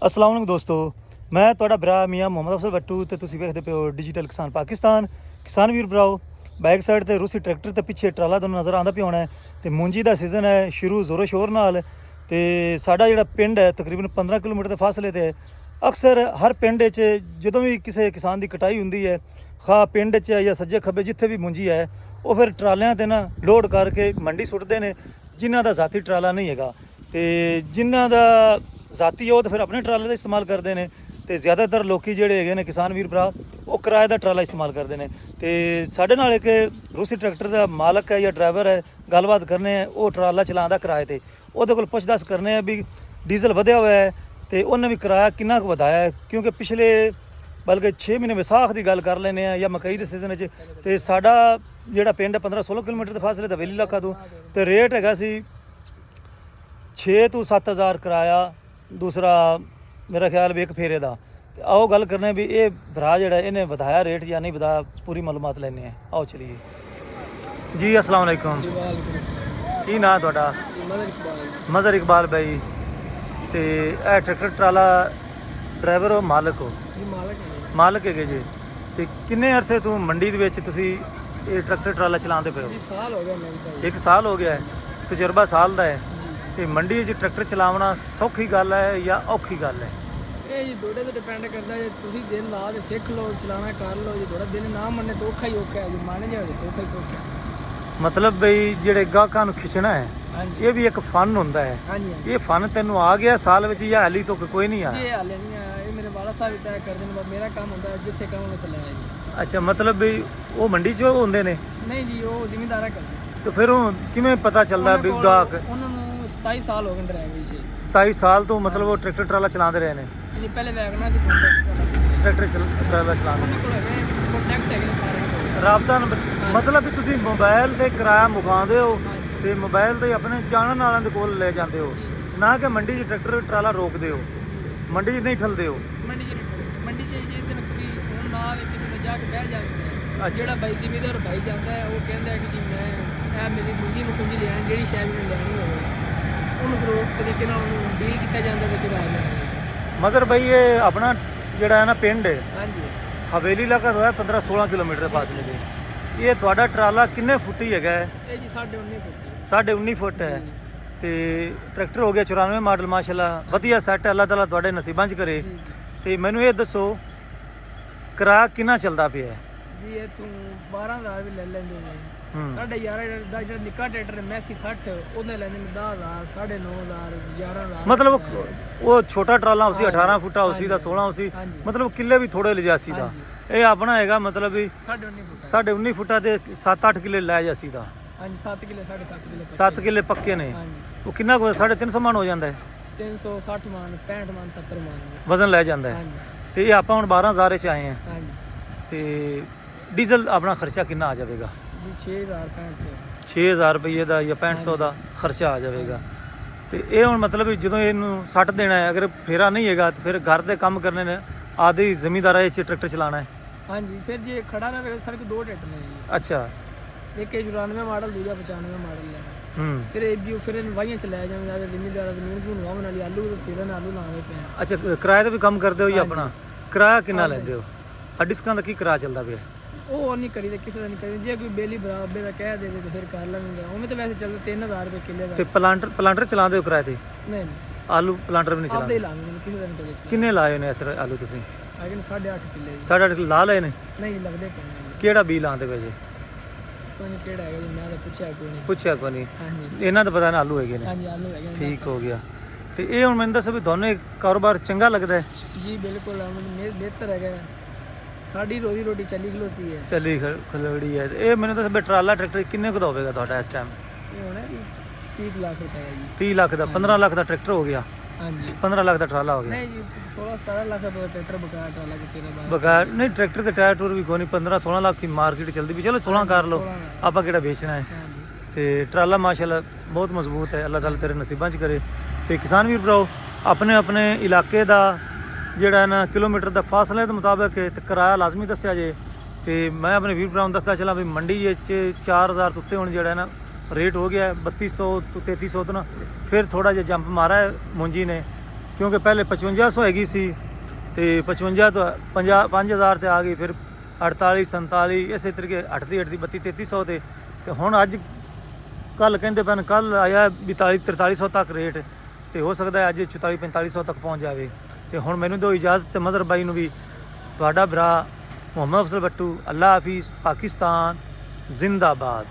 अस्सलाम वालेकुम दोस्तों, मैं ਤੁਹਾਡਾ ਭਰਾ ਮੀਆਂ ਮੁਹੰਮਦ ਅਫਜ਼ਲ ਬੱਟੂ ਤੇ ਤੁਸੀਂ ਵੇਖਦੇ ਪਏ ਹੋ ਡਿਜੀਟਲ ਕਿਸਾਨ ਪਾਕਿਸਤਾਨ। ਕਿਸਾਨ ਵੀਰ ਭਰਾਓ, ਬੈਕ ਸਾਈਡ ਤੇ ਰੂਸੀ ਟਰੈਕਟਰ ਤੇ ਪਿੱਛੇ ਟਰਾਲਾ ਤੁਹਾਨੂੰ ਨਜ਼ਰ ਆਉਂਦਾ ਪਿਆ ਹੋਣਾ ਤੇ ਮੂੰਜੀ ਦਾ ਸੀਜ਼ਨ ਹੈ ਸ਼ੁਰੂ ਜ਼ੋਰੋ ਸ਼ੋਰ ਨਾਲ। ਤੇ ਸਾਡਾ ਜਿਹੜਾ ਪਿੰਡ ਹੈ ਤਕਰੀਬਨ 15 ਕਿਲੋਮੀਟਰ ਦੇ ਫਾਸਲੇ ਤੇ ਹੈ। ਅਕਸਰ ਹਰ ਪਿੰਡ 'ਚ ਜਦੋਂ ਵੀ ਕਿਸੇ ਕਿਸਾਨ ਦੀ ਕਟਾਈ ਹੁੰਦੀ ਹੈ, ਖਾ ਪਿੰਡ 'ਚ ਜਾਂ ਸੱਜੇ ਖੱਬੇ ਜਿੱਥੇ ਵੀ ਮੂੰਜੀ ਹੈ, ਉਹ ਫਿਰ ਟਰਾਲਿਆਂ ਤੇ ਨਾ ਲੋਡ ਕਰਕੇ ਮੰਡੀ ਸੁੱਟਦੇ ਨੇ। ਜਿਨ੍ਹਾਂ ਦਾ ਜ਼ਾਤੀ ਟਰਾਲਾ ਨਹੀਂ ਹੈਗਾ ਤੇ ਜਿਨ੍ਹਾਂ ਦਾ ਜ਼ਾਤੀ ਉਹ ਤਾਂ ਫਿਰ ਆਪਣੇ ਟਰਾਲੇ ਦਾ ਇਸਤੇਮਾਲ ਕਰਦੇ ਨੇ ਤੇ ਜ਼ਿਆਦਾਤਰ ਲੋਕੀ ਜਿਹੜੇ ਹੈਗੇ ਨੇ ਕਿਸਾਨ ਵੀਰ ਭਰਾ ਉਹ ਕਿਰਾਏ ਦਾ ਟਰਾਲਾ ਇਸਤੇਮਾਲ ਕਰਦੇ ਨੇ। ਤੇ ਸਾਡੇ ਨਾਲ ਇੱਕ ਰੂਸੀ ਟਰੈਕਟਰ ਦਾ ਮਾਲਕ ਹੈ ਜਾਂ ਡਰਾਈਵਰ ਹੈ, ਗੱਲਬਾਤ ਕਰਨੇ ਹੈ। ਉਹ ਟਰਾਲਾ ਚਲਾਉਂਦਾ ਕਿਰਾਏ ਤੇ, ਉਹਦੇ ਕੋਲ ਪੁੱਛ ਦੱਸ ਕਰਨੇ ਆ ਵੀ ਡੀਜ਼ਲ ਵਧਿਆ ਹੋਇਆ ਹੈ ਤੇ ਉਹਨੇ ਵੀ ਕਿਰਾਇਆ ਕਿੰਨਾ ਕੁ ਵਧਾਇਆ ਹੈ, ਕਿਉਂਕਿ ਪਿਛਲੇ ਬਲਕਿ 6 ਮਹੀਨੇ ਵਿਸਾਖ ਦੀ ਗੱਲ ਕਰ ਲੈਂਦੇ ਆ ਜਾਂ ਮਕਈ ਦੇ ਸੀਜ਼ਨ 'ਚ। ਤੇ ਸਾਡਾ ਜਿਹੜਾ ਪਿੰਡ 15-16 ਕਿਲੋਮੀਟਰ ਦੇ ਫਾਸਲੇ ਤੇ ਹਵੇਲੀ ਇਲਾਕਾ ਤੋਂ, ਤੇ ਰੇਟ ਹੈਗਾ ਸੀ 6 ਤੋਂ 7 ਹਜ਼ਾਰ ਕਿਰਾਇਆ, ਦੂਸਰਾ ਮੇਰਾ ਖਿਆਲ ਵੀ ਇੱਕ ਫੇਰੇ ਦਾ। ਤੇ ਆਓ ਗੱਲ ਕਰਨੇ ਵੀ ਇਹ ਭਰਾ ਜਿਹੜਾ ਇਹਨੇ ਵਧਾਇਆ ਰੇਟ ਜਾਂ ਨਹੀਂ ਵਧਾਇਆ, ਪੂਰੀ ਮਾਲੂਮਾਤ ਲੈਣੇ ਆ। ਆਓ ਚਲੀਏ ਜੀ। अस्सलाम वालेकुम, ਕੀ ਨਾਂ ਤੁਹਾਡਾ? ਮਜ਼ਰ ਇਕਬਾਲ ਬਾਈ। ਤੇ ਇਹ ਟਰੈਕਟਰ ਟਰਾਲਾ ਡਰਾਈਵਰ ਹੋ, ਮਾਲਕ ਹੋ? ਮਾਲਕ ਹੈਗੇ ਜੀ। ਤੇ ਕਿੰਨੇ ਅਰਸੇ ਤੋਂ ਮੰਡੀ ਦੇ ਵਿੱਚ ਤੁਸੀਂ ਇਹ ਟਰੈਕਟਰ ਟਰਾਲਾ ਚਲਾਉਂਦੇ ਪਏ ਹੋ? ਸਾਲ ਹੋ ਗਿਆ ਮੈਨੂੰ। 1 ਸਾਲ ਹੋ ਗਿਆ ਹੈ। ਤਜਰਬਾ ਸਾਲ ਦਾ ਹੈ। ਤੇ ਮੰਡੀ 'ਚ ਟਰੈਕਟਰ ਚਲਾਉਣਾ ਸੌਖੀ ਗੱਲ ਹੈ ਜਾਂ ਔਖੀ ਗੱਲ ਹੈ? ਇਹ ਜੀ ਤੁਹਾਡੇ ਤੇ ਡਿਪੈਂਡ ਕਰਦਾ ਜੇ ਤੁਸੀਂ ਦਿਲ ਲਾ ਕੇ ਸਿੱਖ ਲਓ, ਚਲਾਣਾ ਕਰ ਲਓ। ਜੇ ਤੁਹਾਡਾ ਦਿਲ ਨਾ ਮੰਨੇ ਤਾਂ ਔਖਾ ਹੀ ਔਖਾ ਹੈ, ਜੇ ਮੰਨ ਜਾਵੇ ਤਾਂ ਔਖਾ ਹੀ ਔਖਾ ਹੈ। ਮਤਲਬ ਬਈ ਜਿਹੜੇ ਗਾਹਕਾਂ ਨੂੰ ਖਿੱਚਣਾ ਹੈ, ਹਾਂਜੀ ਇਹ ਵੀ ਇੱਕ ਫਨ ਹੁੰਦਾ ਹੈ। ਹਾਂਜੀ ਇਹ ਫਨ ਤੈਨੂੰ ਆ ਗਿਆ ਸਾਲ ਵਿੱਚ ਜਾਂ ਹਾਲੀ ਤੋਂ ਕੋਈ ਨਹੀਂ ਆਇਆ? ਇਹ ਹਾਲੇ ਨਹੀਂ ਆਇਆ, ਇਹ ਮੇਰੇ ਵਾਲਾ ਸਾਹਿਬ ਤੈਅ ਕਰਦੇ ਨੇ। ਮੇਰਾ ਕੰਮ ਹੁੰਦਾ ਜਿੱਥੇ ਕੰਮ ਉੱਥੇ ਲਾਇਆ ਜੀ। ਅੱਛਾ, ਮਤਲਬ ਬਈ ਉਹ ਮੰਡੀ 'ਚ ਹੁੰਦੇ ਨੇ? ਨਹੀਂ ਜੀ, ਉਹ ਜ਼ਿਮੀਂਦਾਰਾ ਕਰਦੇ। ਤੇ ਫਿਰ ਉਹ ਕਿਵੇਂ ਪਤਾ ਚੱਲਦਾ ਵੀ ਗਾਹਕ? ਉਹਨਾਂ ਨੂੰ 27 ਸਾਲ ਹੋ ਗਏ ਡਰਾਈਵਰੀ 'ਚ। 27 ਸਾਲ ਤੋਂ ਮਤਲਬ ਉਹ ਟਰੈਕਟਰ ਟਰਾਲਾ ਚਲਾਉਂਦੇ ਰਹੇ ਨੇ? ਜੀ ਪਹਿਲੇ ਵੈਗਨਾਂ ਦੀ ਕੰਟੈਕਟ ਟਰੈਕਟਰ ਟਰਾਲਾ ਚਲਾਉਂਦੇ ਉਹਨਾਂ ਕੋਲ ਹੈਗੇ ਕੰਟੈਕਟ ਹੈਗੇ ਨੇ ਸਾਰਿਆਂ ਕੋਲ। ਰਾਬਤਾ ਮਤਲਬ ਵੀ ਤੁਸੀਂ ਮੋਬਾਈਲ ਤੇ ਕਿਰਾਇਆ ਮੁਕਾਉਂਦੇ ਹੋ ਤੇ ਮੋਬਾਈਲ ਤੇ ਆਪਣੇ ਜਾਣਨ ਵਾਲਿਆਂ ਦੇ ਕੋਲ ਲੈ ਜਾਂਦੇ ਹੋ, ਨਾ ਕਿ ਮੰਡੀ 'ਚ ਟਰੈਕਟਰ ਟਰਾਲਾ ਰੋਕਦੇ ਹੋ? ਮੰਡੀ 'ਚ ਨਹੀਂ ਠਲਦੇ ਹੋ? ਮੰਡੀ 'ਚ ਜੇ ਦਿਨ ਕੋਈ ਫੋਨ ਨਾ ਆਵੇ ਕਿਸੇ ਨੇ ਜਾ ਕੇ ਬਹਿ ਜਾਂਦੇ। ਜਿਹੜਾ ਬਾਈ ਜ਼ਿਮੀਂਦਾਰ ਭਾਈ ਜਾਂਦਾ ਹੈ, ਉਹ ਕਹਿੰਦਾ ਹੈ ਕਿ ਜੀ ਮੈਂ ਇਹ ਮੇਰੀ ਮੁੰਡੀ ਮਸੂੰਜੀ ਲੈਣੀ, ਜਿਹੜੀ ਸ਼ਾਇਦ ਮੈਨੂੰ ਲੈਣੀ ਹੋਵੇ ਉਹਨੂੰ ਫਿਰ ਉਸ ਤਰੀਕੇ ਨਾਲ ਉਹਨੂੰ ਡੀਲ ਕੀਤਾ ਜਾਂਦਾ ਤੇ ਫਿਰ ਆ ਜਾਂਦਾ। ਮਗਰ ਬਈ ਇਹ ਆਪਣਾ ਜਿਹੜਾ ਹੈ ਨਾ ਪਿੰਡ ਹੈ, ਹਾਂਜੀ ਹਵੇਲੀ ਇਲਾਕਾ ਤੋਂ ਹੈ 15-16 ਕਿਲੋਮੀਟਰ ਦੇ ਫਾਸਲੇ ਤੇ। ਇਹ ਤੁਹਾਡਾ ਟਰਾਲਾ ਕਿੰਨੇ ਫੁੱਟੀ ਹੈਗਾ ਹੈ? ਇਹ ਜੀ 19.5 ਫੁੱਟ। 19.5 ਫੁੱਟ ਹੈ। ਤੇ ਟਰੈਕਟਰ ਹੋ ਗਿਆ 94 ਮਾਡਲ, ਮਾਸ਼ਾਅੱਲਾ ਵਧੀਆ ਸੈੱਟ ਹੈ, ਅੱਲਾਹ ਤਾਲਾ ਤੁਹਾਡੇ ਨਸੀਬਾਂ 'ਚ ਕਰੇ। ਤੇ ਮੈਨੂੰ ਇਹ ਦੱਸੋ ਕਿਰਾਇਆ ਕਿੰਨਾ ਚੱਲਦਾ ਪਿਆ ਹੈ? ਜੀ ਇਹ ਤੂੰ 12,000 ਵੀ ਲੈ ਲੈਂਦੇ ਨੇ। ਸਾਡਾ ਯਾਰ ਦਾ ਜਿਹੜਾ ਨਿੱਕਾ ਟਰੈਕਟਰ ਹੈ ਮੈਸੀ 60, ਉਹਨੇ ਲੈਂਦੇ ਨੇ 10,000, 9,500, 11,000। ਮਤਲਬ ਉਹ ਛੋਟਾ ਟਰਾਲਾ ਉਸੀ 18 ਫੁੱਟਾ ਉਸੀ ਦਾ 16 ਉਸੀ, ਮਤਲਬ ਕਿੱਲੇ ਵੀ ਥੋੜੇ ਲਿਜਾਸੀ ਦਾ। ਇਹ ਆਪਣਾ ਹੈਗਾ ਮਤਲਬ ਵੀ 19.5 ਫੁੱਟਾ ਤੇ 7-8 ਕਿੱਲੇ ਲੈ ਜਾਸੀ ਦਾ। ਹਾਂਜੀ 7 ਕਿੱਲੇ 7.5 ਕਿੱਲੇ 7 ਕਿੱਲੇ ਪੱਕੇ ਨੇ। ਉਹ ਕਿੰਨਾ ਕੁ 350 ਮਣ ਹੋ ਜਾਂਦਾ ਹੈ? 360 ਮਣ, 65 ਮਣ, 70 ਮਣ ਵਜ਼ਨ ਲੈ ਜਾਂਦਾ ਹੈ। ਤੇ ਇਹ ਆਪਾਂ ਹੁਣ 12,000 'ਚ ਆਏ ਹਾਂ। ਤੇ ਡੀਜ਼ਲ ਆਪਣਾ ਖਰਚਾ ਕਿੰਨਾ ਆ ਜਾਵੇਗਾ? 6,000 ਰੁਪਏ ਦਾ ਜਾਂ 6500 ਦਾ ਖਰਚਾ ਆ ਜਾਵੇਗਾ। ਤੇ ਇਹ ਹੁਣ ਮਤਲਬ ਵੀ ਜਦੋਂ ਇਹਨੂੰ ਸੱਟ ਦੇਣਾ ਹੈ, ਅਗਰ ਫੇਰਾ ਨਹੀਂ ਹੈਗਾ ਤਾਂ ਫਿਰ ਘਰ ਦੇ ਕੰਮ ਕਰਨੇ ਨੇ, ਆਦੀ ਜ਼ਮੀਂਦਾਰਾਂ 'ਚ ਟਰੈਕਟਰ ਚਲਾਉਣਾ ਹੈ। ਹਾਂਜੀ ਫਿਰ ਜੇ ਖੜਾ ਨਾ ਰਹੇ ਸਾਰੇ 2 ਟਰੈਕਟਰ ਨੇ ਜੀ। ਅੱਛਾ, ਇੱਕ 94 ਮਾਡਲ, ਦੂਜਾ 95 ਮਾਡਲ ਹੈ। ਫਿਰ ਇਹ ਵੀ ਫਿਰ ਵਾਹੀਆਂ ਚ ਲੈ ਜਾਂਦੇ ਆ ਜ਼ਿਮੀਂਦਾਰਾਂ ਜ਼ਮੀਨ ਨੂੰ ਵਾਹਣ ਵਾਲੀ ਆਲੂ ਸੀਰਨ ਆਲੂ ਲਾਉਂਦੇ ਪਏ। ਅੱਛਾ, ਕਿਰਾਏ ਤੇ ਵੀ ਕੰਮ ਕਰਦੇ ਹੋ ਜਾਂ ਆਪਣਾ? ਕਿਰਾਇਆ ਕਿੰਨਾ ਲੈਂਦੇ ਹੋ? ਡਿਸਕਾਂ ਦਾ ਕੀ ਕਿਰਾਇਆ ਚੱਲਦਾ ਪਿਆ? ਉਹ ਨਹੀਂ ਕਰੀਦਾ, ਕਿਸੇ ਦਾ ਨਹੀਂ ਕਰੀਦਾ। ਜੇ ਕੋਈ ਬੇਲੀ ਬਰਾਬਰ ਦਾ ਕਹਿ ਦੇਵੇ ਤਾਂ ਫਿਰ ਕਰ ਲਾਂਗੇ। ਉਵੇਂ ਤਾਂ ਵੈਸੇ ਚੱਲਦਾ 3,000 ਰੁਪਏ ਕਿੱਲੇ ਦਾ। ਤੇ ਪਲਾਂਟਰ ਚਲਾਉਂਦੇ ਹੋ ਕਿਰਾਏ ਤੇ? ਨਹੀਂ, ਆਲੂ ਪਲਾਂਟਰ ਵੀ ਨਹੀਂ ਚਲਾਉਂਦੇ? ਆਪਦੇ ਲਾਉਂਦੇ ਨੇ, ਕਿਸੇ ਦਾ ਨਹੀਂ ਕਰੀਦਾ। ਕਿੰਨੇ ਲਾਏ ਨੇ ਇਸ ਆਲੂ ਤੁਸੀਂ? ਹੈਗੇ ਨੇ 8.5 ਕਿੱਲੇ। 8.5 ਲਾ ਲਏ ਨੇ? ਨਹੀਂ ਲੱਗਦੇ ਪਏ। ਕਿਹੜਾ ਬੀ ਲਾਉਂਦੇ ਪਏ ਜੀ? ਪਤਾ ਨਹੀਂ ਕਿਹੜਾ ਹੈਗਾ ਜੀ, ਮੈਂ ਤਾਂ ਪੁੱਛਿਆ ਕੋਈ ਨਹੀਂ। ਪੁੱਛਿਆ ਕੋਈ ਨਹੀਂ? ਹਾਂਜੀ, ਇਹਨਾਂ ਦਾ ਪਤਾ ਨਾ ਆਲੂ ਹੈਗੇ ਨੇ। ਹਾਂਜੀ ਆਲੂ ਹੈਗੇ ਨੇ। ਠੀਕ ਹੋ ਗਿਆ। ਤੇ ਇਹ ਹੁਣ ਮੈਨੂੰ ਦੱਸੋ ਵੀ ਤੁਹਾਨੂੰ ਇਹ ਕਾਰੋਬਾਰ ਚੰਗਾ ਲੱਗਦਾ ਹੈ? ਜੀ ਬਿਲਕੁਲ, ਮੈਨੂੰ ਬਿਹਤਰ ਹੈਗਾ। ਸਾਡੀ ਰੋਜ਼ੀ ਰੋਟੀ ਚੱਲੀ ਖਲੋਤੀ ਹੈ। ਚੱਲੀ ਖਲੋੜੀ ਹੈ। ਇਹ ਮੈਨੂੰ ਦੱਸ ਵੀ ਟਰਾਲਾ ਟਰੈਕਟਰ ਕਿੰਨੇ ਕੁ ਦਾ ਹੋਵੇਗਾ ਤੁਹਾਡਾ ਇਸ ਟਾਈਮ? ਇਹ ਹੋਣਾ ਜੀ 30 ਲੱਖ ਰੁਪਏ ਜੀ। 30 ਲੱਖ ਦਾ? 15 ਲੱਖ ਦਾ ਟਰੈਕਟਰ ਹੋ ਗਿਆ? ਹਾਂਜੀ 15 ਲੱਖ ਦਾ ਟਰਾਲਾ ਹੋ ਗਿਆ? ਨਹੀਂ ਜੀ, 16-17 ਲੱਖ ਦਾ ਟਰੈਕਟਰ ਬਕਾਰ ਟਰਾਲਾ ਕਿਤੇ ਦਾ ਬਾਹਰ। ਬਗੈਰ ਨਹੀਂ ਟਰੈਕਟਰ ਤੇ ਟਾਇਰ ਟੂਰ ਵੀ ਕੋਈ ਨਹੀਂ, 15-16 ਲੱਖ ਦੀ ਮਾਰਕੀਟ ਚੱਲਦੀ ਵੀ। ਚਲੋ 16 ਕਰ ਲਓ, ਆਪਾਂ ਕਿਹੜਾ ਵੇਚਣਾ ਹੈ। ਤੇ ਟਰਾਲਾ ਮਾਸ਼ਾਅੱਲਾ ਬਹੁਤ ਮਜ਼ਬੂਤ ਹੈ, ਅੱਲਾਹ ਤਾਲਾ ਤੇਰੇ ਨਸੀਬਾਂ 'ਚ ਕਰੇ। ਤੇ ਕਿਸਾਨ ਵੀਰ ਭਰਾਓ, ਆਪਣੇ ਆਪਣੇ ਇਲਾਕੇ ਦਾ ਜਿਹੜਾ ਨਾ ਕਿਲੋਮੀਟਰ ਦਾ ਫਾਸਲੇ ਦੇ ਮੁਤਾਬਕ ਕਿਰਾਇਆ ਲਾਜ਼ਮੀ ਦੱਸਿਆ ਜੇ। ਤੇ ਮੈਂ ਆਪਣੇ ਵੀਰ ਭਰਾਵਾਂ ਨੂੰ ਦੱਸਦਾ ਚਲਾਂ ਵੀ ਮੰਡੀ ਵਿੱਚ 4,000 ਤੋਂ ਉੱਤੇ ਹੁਣ ਜਿਹੜਾ ਨਾ ਰੇਟ ਹੋ ਗਿਆ 3200 ਤੋਂ 3300 ਤੋਂ ਨਾ ਫਿਰ ਥੋੜਾ ਜਿਹਾ ਜੰਪ ਮਾਰਾ ਹੈ ਮੁੰਜੀ ਨੇ, ਕਿਉਂਕਿ ਪਹਿਲੇ 5500 ਹੈਗੀ ਸੀ ਤੇ 55 ਤੋਂ 5000 ਤੇ ਆ ਗਈ, ਫਿਰ 48 47 ਇਸੇ ਤਰੀਕੇ 32 3300 ਤੇ ਹੁਣ ਅੱਜ ਕੱਲ ਕਹਿੰਦੇ ਪਨ ਕੱਲ ਆਇਆ 42 4300 ਤੱਕ ਰੇਟ, ਤੇ ਹੋ ਸਕਦਾ ਹੈ ਅੱਜ 44 4500 ਤੱਕ ਪਹੁੰਚ ਜਾਵੇ। ਤੇ ਹੁਣ ਮੈਨੂੰ ਦਿਓ ਇਜਾਜ਼ਤ, ਤੇ ਮਦਰ ਬਾਈ ਨੂੰ ਵੀ ਤੁਹਾਡਾ ਭਰਾ ਮੁਹੰਮਦ ਅਫਜ਼ਲ ਬੱਟੂ, ਅੱਲਾ ਹਾਫਿਜ਼, ਪਾਕਿਸਤਾਨ ਜ਼ਿੰਦਾਬਾਦ।